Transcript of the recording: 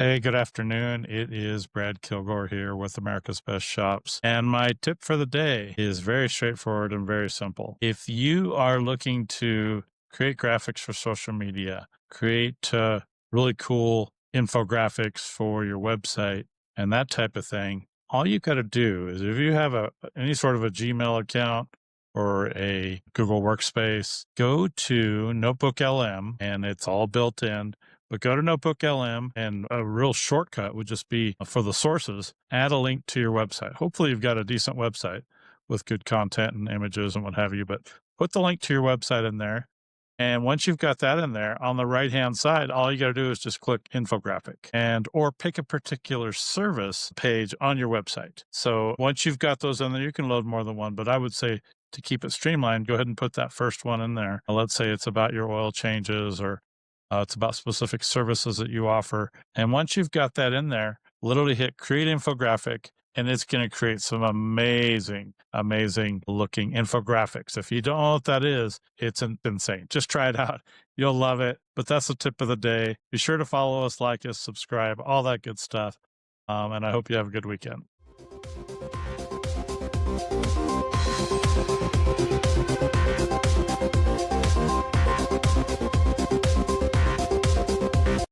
Hey, good afternoon. It is Brad Kilgore here with America's Best Shops. And my tip for the day is very straightforward and very simple. If you are looking to create graphics for social media, create really cool infographics for your website and that type of thing, all you got to do is if you have any sort of a Gmail account or a Google Workspace, go to Notebook LM and it's all built in. But go to Notebook LM, and a real shortcut would just be for the sources, add a link to your website. Hopefully, you've got a decent website with good content and images and what have you, but put the link to your website in there. And once you've got that in there, on the right-hand side, all you got to do is just click infographic or pick a particular service page on your website. So once you've got those in there, you can load more than one, but I would say to keep it streamlined, go ahead and put that first one in there. Let's say it's about your oil changes or it's about specific services that you offer. And once you've got that in there, literally hit create infographic and it's going to create some amazing, amazing looking infographics. If you don't know what that is, it's insane. Just try it out. You'll love it. But that's the tip of the day. Be sure to follow us, like us, subscribe, all that good stuff. And I hope you have a good weekend.